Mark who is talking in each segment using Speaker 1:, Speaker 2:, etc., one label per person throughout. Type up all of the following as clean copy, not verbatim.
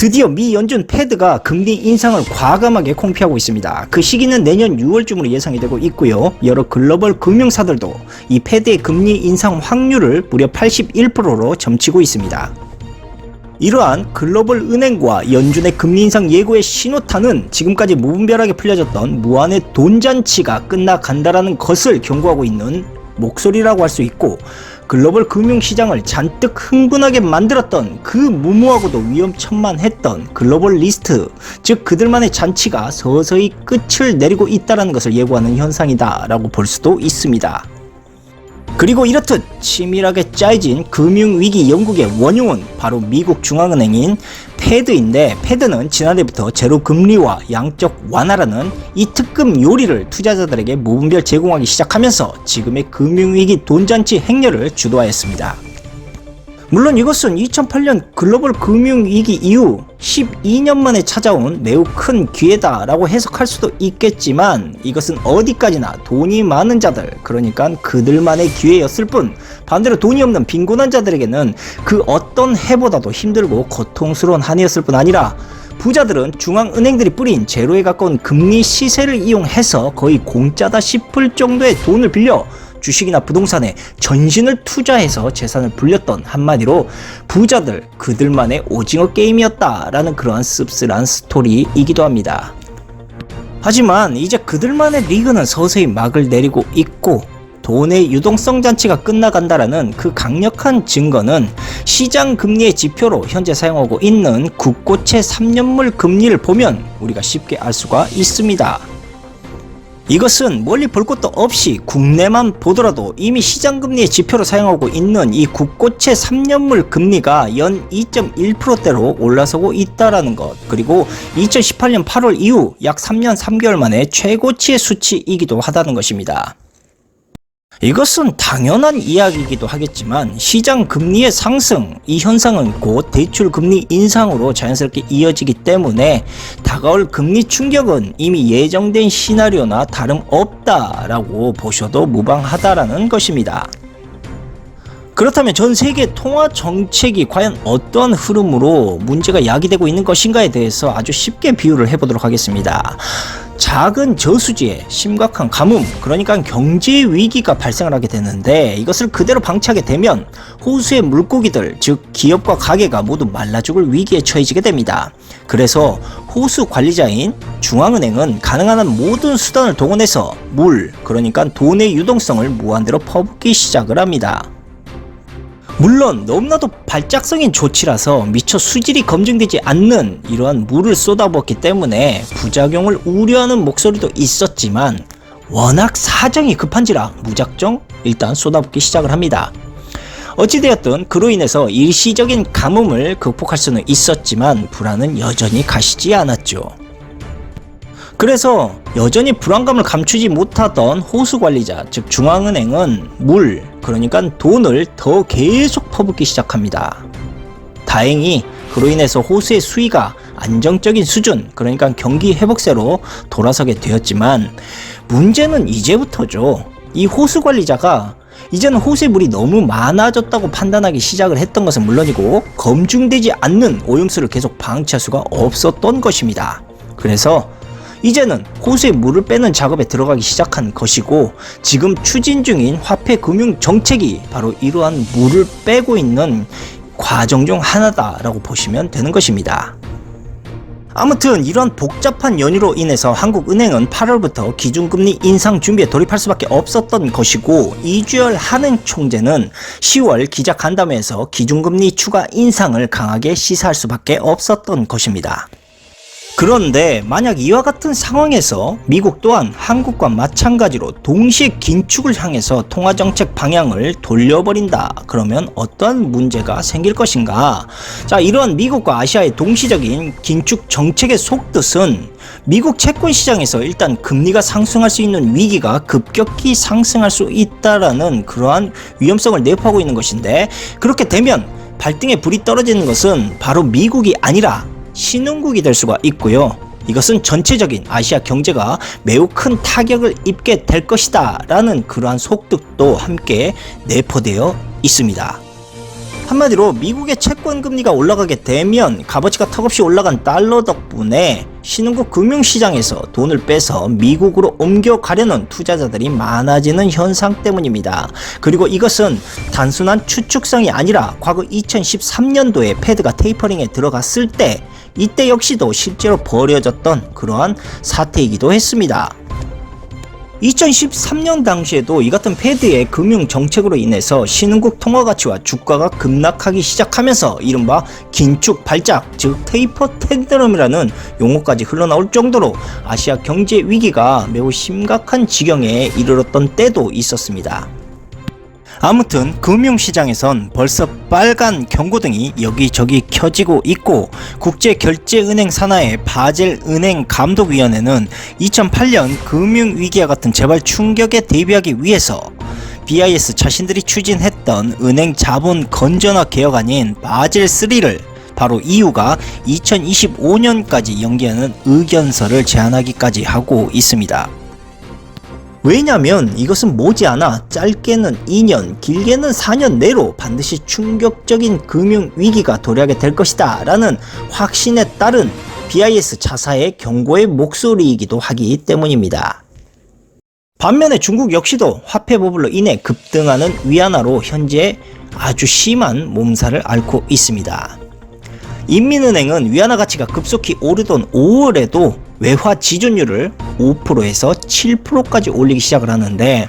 Speaker 1: 드디어 미 연준 패드가 금리 인상을 과감하게 공표하고 있습니다. 그 시기는 내년 6월쯤으로 예상이 되고 있고요. 여러 글로벌 금융사들도 이 패드의 금리 인상 확률을 무려 81%로 점치고 있습니다. 이러한 글로벌 은행과 연준의 금리 인상 예고의 신호탄은 지금까지 무분별하게 풀려졌던 무한의 돈잔치가 끝나간다라는 것을 경고하고 있는 목소리라고 할 수 있고, 글로벌 금융시장을 잔뜩 흥분하게 만들었던 그 무모하고도 위험천만했던 글로벌 리스트, 즉 그들만의 잔치가 서서히 끝을 내리고 있다는 것을 예고하는 현상이다 라고 볼 수도 있습니다. 그리고 이렇듯 치밀하게 짜여진 금융위기 영국의 원흉은 바로 미국 중앙은행인 패드인데, 패드는 지난해부터 제로금리와 양적 완화라는 이 특급 요리를 투자자들에게 무분별 제공하기 시작하면서 지금의 금융위기 돈잔치 행렬을 주도하였습니다. 물론 이것은 2008년 글로벌 금융위기 이후 12년 만에 찾아온 매우 큰 기회다라고 해석할 수도 있겠지만, 이것은 어디까지나 돈이 많은 자들, 그러니까 그들만의 기회였을 뿐, 반대로 돈이 없는 빈곤한 자들에게는 그 어떤 해보다도 힘들고 고통스러운 한 해였을 뿐 아니라, 부자들은 중앙은행들이 뿌린 제로에 가까운 금리 시세를 이용해서 거의 공짜다 싶을 정도의 돈을 빌려 주식이나 부동산에 전신을 투자해서 재산을 불렸던, 한마디로 부자들 그들만의 오징어 게임이었다라는 그러한 씁쓸한 스토리이기도 합니다. 하지만 이제 그들만의 리그는 서서히 막을 내리고 있고, 돈의 유동성 잔치가 끝나간다라는 그 강력한 증거는 시장 금리의 지표로 현재 사용하고 있는 국고채 3년물 금리를 보면 우리가 쉽게 알 수가 있습니다. 이것은 멀리 볼 것도 없이 국내만 보더라도 이미 시장금리의 지표로 사용하고 있는 이 국고채 3년물 금리가 연 2.1%대로 올라서고 있다라는 것, 그리고 2018년 8월 이후 약 3년 3개월 만에 최고치의 수치이기도 하다는 것입니다. 이것은 당연한 이야기이기도 하겠지만, 시장 금리의 상승, 이 현상은 곧 대출 금리 인상으로 자연스럽게 이어지기 때문에 다가올 금리 충격은 이미 예정된 시나리오나 다름없다라고 보셔도 무방하다라는 것입니다. 그렇다면 전 세계 통화 정책이 과연 어떠한 흐름으로 문제가 야기되고 있는 것인가에 대해서 아주 쉽게 비유를 해보도록 하겠습니다. 작은 저수지에 심각한 가뭄, 그러니까 경제 위기가 발생을 하게 되는데, 이것을 그대로 방치하게 되면 호수의 물고기들, 즉 기업과 가게가 모두 말라 죽을 위기에 처해지게 됩니다. 그래서 호수 관리자인 중앙은행은 가능한 한 모든 수단을 동원해서 물, 그러니까 돈의 유동성을 무한대로 퍼붓기 시작을 합니다. 물론 너무나도 발작성인 조치라서 미처 수질이 검증되지 않는 이러한 물을 쏟아부었기 때문에 부작용을 우려하는 목소리도 있었지만, 워낙 사정이 급한지라 무작정 일단 쏟아붓기 시작을 합니다. 어찌되었든 그로 인해서 일시적인 가뭄을 극복할 수는 있었지만 불안은 여전히 가시지 않았죠. 그래서 여전히 불안감을 감추지 못하던 호수관리자, 즉 중앙은행은 물, 그러니까 돈을 더 계속 퍼붓기 시작합니다. 다행히 그로 인해서 호수의 수위가 안정적인 수준, 그러니까 경기 회복세로 돌아서게 되었지만, 문제는 이제부터죠. 이 호수관리자가 이제는 호수의 물이 너무 많아졌다고 판단하기 시작을 했던 것은 물론이고, 검증되지 않는 오염수를 계속 방치할 수가 없었던 것입니다. 그래서 이제는 호수에 물을 빼는 작업에 들어가기 시작한 것이고, 지금 추진 중인 화폐 금융 정책이 바로 이러한 물을 빼고 있는 과정 중 하나다라고 보시면 되는 것입니다. 아무튼 이러한 복잡한 연유로 인해서 한국은행은 8월부터 기준금리 인상 준비에 돌입할 수밖에 없었던 것이고, 이주열 한은 총재는 10월 기자 간담회에서 기준금리 추가 인상을 강하게 시사할 수밖에 없었던 것입니다. 그런데 만약 이와 같은 상황에서 미국 또한 한국과 마찬가지로 동시에 긴축을 향해서 통화정책 방향을 돌려버린다, 그러면 어떠한 문제가 생길 것인가? 자, 이러한 미국과 아시아의 동시적인 긴축 정책의 속뜻은 미국 채권 시장에서 일단 금리가 상승할 수 있는 위기가 급격히 상승할 수 있다라는 그러한 위험성을 내포하고 있는 것인데, 그렇게 되면 발등에 불이 떨어지는 것은 바로 미국이 아니라 신흥국이 될 수가 있고요. 이것은 전체적인 아시아 경제가 매우 큰 타격을 입게 될 것이다 라는 그러한 속뜻도 함께 내포되어 있습니다. 한마디로 미국의 채권 금리가 올라가게 되면 값어치가 턱없이 올라간 달러 덕분에 신흥국 금융시장에서 돈을 빼서 미국으로 옮겨가려는 투자자들이 많아지는 현상 때문입니다. 그리고 이것은 단순한 추측성이 아니라 과거 2013년도에 패드가 테이퍼링에 들어갔을 때 이때 역시도 실제로 벌어졌던 그러한 사태이기도 했습니다. 2013년 당시에도 이 같은 패드의 금융 정책으로 인해서 신흥국 통화 가치와 주가가 급락하기 시작하면서 이른바 긴축 발작, 즉 테이퍼 텐더럼이라는 용어까지 흘러나올 정도로 아시아 경제 위기가 매우 심각한 지경에 이르렀던 때도 있었습니다. 아무튼 금융시장에선 벌써 빨간 경고등이 여기저기 켜지고 있고, 국제결제은행 산하의 바젤 은행감독위원회는 2008년 금융위기와 같은 재발 충격에 대비하기 위해서 BIS 자신들이 추진했던 은행 자본 건전화 개혁안인 바젤 3를 바로 EU가 2025년까지 연기하는 의견서를 제안하기까지 하고 있습니다. 왜냐면 이것은 머지않아 짧게는 2년, 길게는 4년 내로 반드시 충격적인 금융위기가 도래하게 될 것이다 라는 확신에 따른 BIS 자사의 경고의 목소리이기도 하기 때문입니다. 반면에 중국 역시도 화폐 버블로 인해 급등하는 위안화로 현재 아주 심한 몸살을 앓고 있습니다. 인민은행은 위안화 가치가 급속히 오르던 5월에도 외화 지준율을 5%에서 7%까지 올리기 시작을 하는데,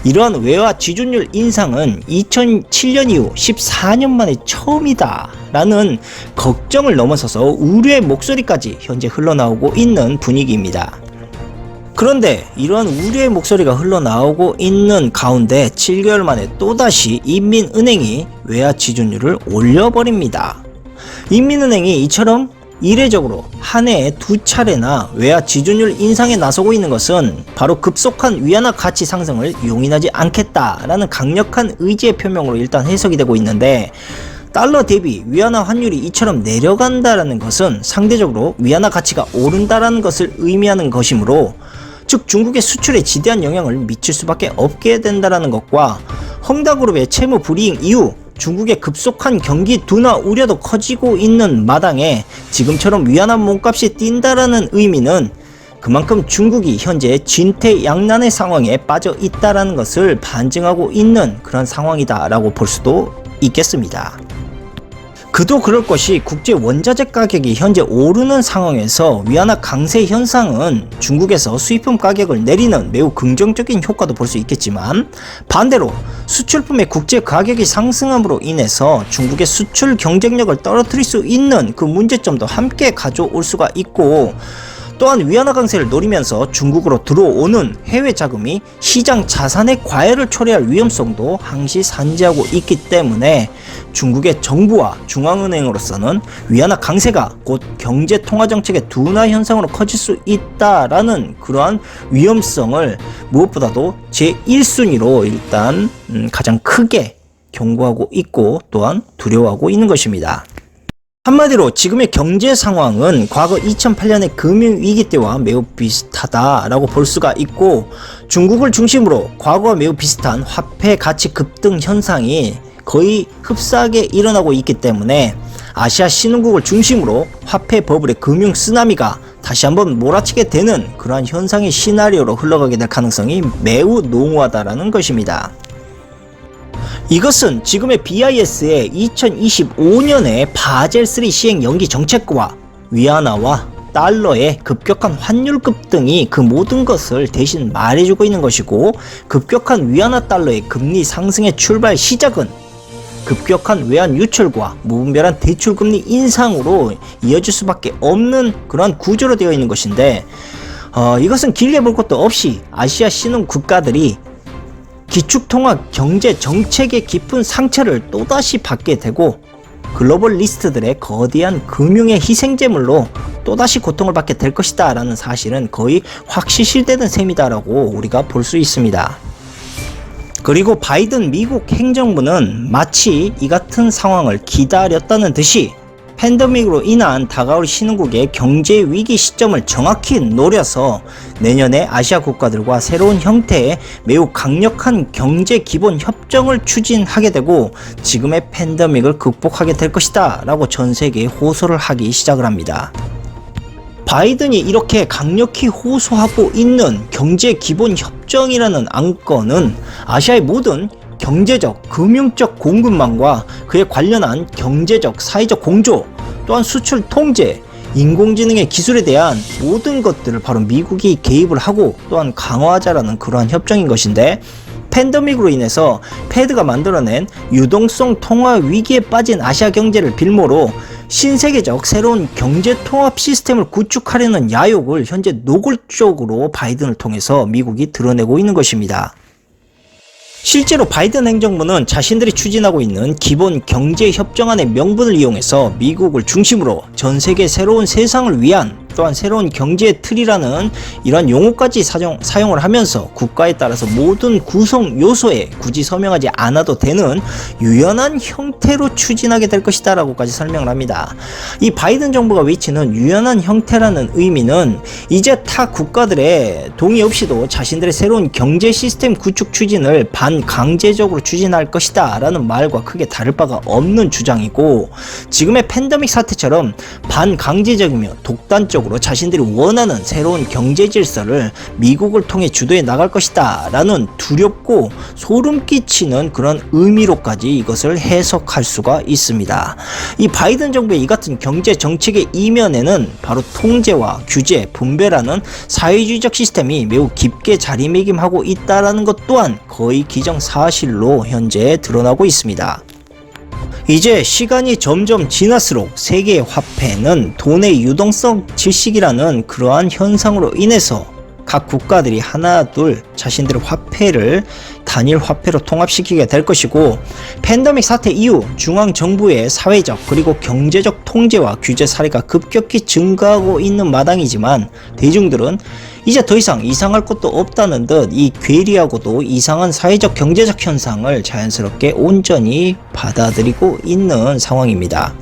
Speaker 1: 이러한 외화 지준율 인상은 2007년 이후 14년 만에 처음이다 라는 걱정을 넘어서서 우려의 목소리까지 현재 흘러나오고 있는 분위기입니다. 그런데 이러한 우려의 목소리가 흘러나오고 있는 가운데 7개월 만에 또다시 인민은행이 외화 지준율을 올려버립니다. 인민은행이 이처럼 이례적으로 한 해에 2차례나 외화 지준율 인상에 나서고 있는 것은 바로 급속한 위안화 가치 상승을 용인하지 않겠다라는 강력한 의지의 표명으로 일단 해석이 되고 있는데, 달러 대비 위안화 환율이 이처럼 내려간다라는 것은 상대적으로 위안화 가치가 오른다라는 것을 의미하는 것이므로, 즉 중국의 수출에 지대한 영향을 미칠 수밖에 없게 된다라는 것과, 헝다그룹의 채무 불이익 이후 중국의 급속한 경기 둔화 우려도 커지고 있는 마당에 지금처럼 위안화 몸값이 뛴다라는 의미는 그만큼 중국이 현재 진퇴양난의 상황에 빠져 있다라는 것을 반증하고 있는 그런 상황이다라고 볼 수도 있겠습니다. 그도 그럴 것이 국제 원자재 가격이 현재 오르는 상황에서 위안화 강세 현상은 중국에서 수입품 가격을 내리는 매우 긍정적인 효과도 볼 수 있겠지만, 반대로 수출품의 국제 가격이 상승함으로 인해서 중국의 수출 경쟁력을 떨어뜨릴 수 있는 그 문제점도 함께 가져올 수가 있고, 또한 위안화 강세를 노리면서 중국으로 들어오는 해외 자금이 시장 자산의 과열을 초래할 위험성도 항시 산지하고 있기 때문에 중국의 정부와 중앙은행으로서는 위안화 강세가 곧 경제 통화 정책의 둔화 현상으로 커질 수 있다라는 그러한 위험성을 무엇보다도 제1순위로 일단 가장 크게 경고하고 있고 또한 두려워하고 있는 것입니다. 한마디로 지금의 경제 상황은 과거 2008년의 금융위기 때와 매우 비슷하다라고 볼 수가 있고, 중국을 중심으로 과거와 매우 비슷한 화폐 가치 급등 현상이 거의 흡사하게 일어나고 있기 때문에 아시아 신흥국을 중심으로 화폐 버블의 금융 쓰나미가 다시 한번 몰아치게 되는 그러한 현상의 시나리오로 흘러가게 될 가능성이 매우 농후하다라는 것입니다. 이것은 지금의 BIS의 2025년에 바젤3 시행 연기 정책과 위안화와 달러의 급격한 환율 급등이 그 모든 것을 대신 말해주고 있는 것이고, 급격한 위안화 달러의 금리 상승의 출발 시작은 급격한 외환 유출과 무분별한 대출금리 인상으로 이어질 수밖에 없는 그러한 구조로 되어 있는 것인데, 이것은 길게 볼 것도 없이 아시아 신흥 국가들이 기축통화 경제 정책의 깊은 상처를 또다시 받게 되고, 글로벌 리스트들의 거대한 금융의 희생제물로 또다시 고통을 받게 될 것이다 라는 사실은 거의 확실시되는 셈이다라고 우리가 볼 수 있습니다. 그리고 바이든 미국 행정부는 마치 이 같은 상황을 기다렸다는 듯이 팬데믹으로 인한 다가올 신흥국의 경제 위기 시점을 정확히 노려서 내년에 아시아 국가들과 새로운 형태의 매우 강력한 경제 기본 협정을 추진하게 되고 지금의 팬데믹을 극복하게 될 것이다 라고 전 세계에 호소를 하기 시작을 합니다. 바이든이 이렇게 강력히 호소하고 있는 경제 기본 협정이라는 안건은 아시아의 모든 경제적, 금융적 공급망과 그에 관련한 경제적, 사회적 공조, 또한 수출 통제, 인공지능의 기술에 대한 모든 것들을 바로 미국이 개입을 하고 또한 강화하자라는 그러한 협정인 것인데, 팬데믹으로 인해서 패드가 만들어낸 유동성 통화 위기에 빠진 아시아 경제를 빌모로 신세계적 새로운 경제 통합 시스템을 구축하려는 야욕을 현재 노골적으로 바이든을 통해서 미국이 드러내고 있는 것입니다. 실제로 바이든 행정부는 자신들이 추진하고 있는 기본 경제 협정안의 명분을 이용해서 미국을 중심으로 전 세계 새로운 세상을 위한 또한 새로운 경제 틀이라는 이런 용어까지 사용을 하면서 국가에 따라서 모든 구성 요소에 굳이 서명하지 않아도 되는 유연한 형태로 추진하게 될 것이다 라고까지 설명을 합니다. 이 바이든 정부가 외치는 유연한 형태라는 의미는 이제 타 국가들의 동의 없이도 자신들의 새로운 경제 시스템 구축 추진을 반강제적으로 추진할 것이다 라는 말과 크게 다를 바가 없는 주장이고, 지금의 팬데믹 사태처럼 반강제적이며 독단적으로 자신들이 원하는 새로운 경제 질서를 미국을 통해 주도해 나갈 것이다 라는 두렵고 소름 끼치는 그런 의미로까지 이것을 해석할 수가 있습니다. 이 바이든 정부의 이 같은 경제 정책의 이면에는 바로 통제와 규제, 분배라는 사회주의적 시스템이 매우 깊게 자리매김하고 있다라는 것 또한 거의 기정사실로 현재 드러나고 있습니다. 이제 시간이 점점 지날수록 세계의 화폐는 돈의 유동성 질식이라는 그러한 현상으로 인해서 각 국가들이 하나둘 자신들의 화폐를 단일 화폐로 통합시키게 될 것이고, 팬데믹 사태 이후 중앙정부의 사회적 그리고 경제적 통제와 규제 사례가 급격히 증가하고 있는 마당이지만 대중들은 이제 더 이상 이상할 것도 없다는 듯 이 괴리하고도 이상한 사회적 경제적 현상을 자연스럽게 온전히 받아들이고 있는 상황입니다.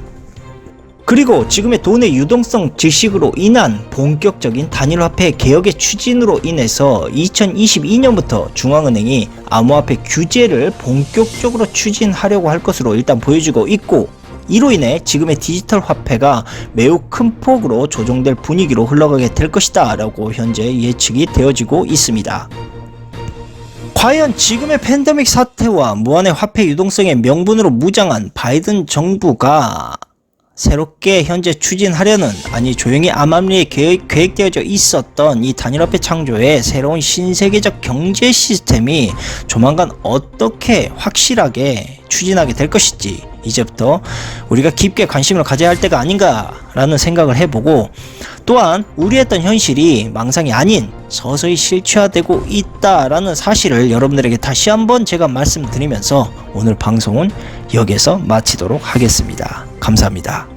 Speaker 1: 그리고 지금의 돈의 유동성 질식으로 인한 본격적인 단일화폐 개혁의 추진으로 인해서 2022년부터 중앙은행이 암호화폐 규제를 본격적으로 추진하려고 할 것으로 일단 보여지고 있고, 이로 인해 지금의 디지털 화폐가 매우 큰 폭으로 조정될 분위기로 흘러가게 될 것이다 라고 현재 예측이 되어지고 있습니다. 과연 지금의 팬데믹 사태와 무한의 화폐 유동성의 명분으로 무장한 바이든 정부가 새롭게 현재 추진하려는, 아니 조용히 암암리에 계획되어져 있었던 이 단일화폐 창조의 새로운 신세계적 경제 시스템이 조만간 어떻게 확실하게 추진하게 될 것인지 이제부터 우리가 깊게 관심을 가져야 할 때가 아닌가라는 생각을 해보고, 또한 우려했던 현실이 망상이 아닌 서서히 실체화되고 있다라는 사실을 여러분들에게 다시 한번 제가 말씀드리면서 오늘 방송은 여기서 마치도록 하겠습니다. 감사합니다.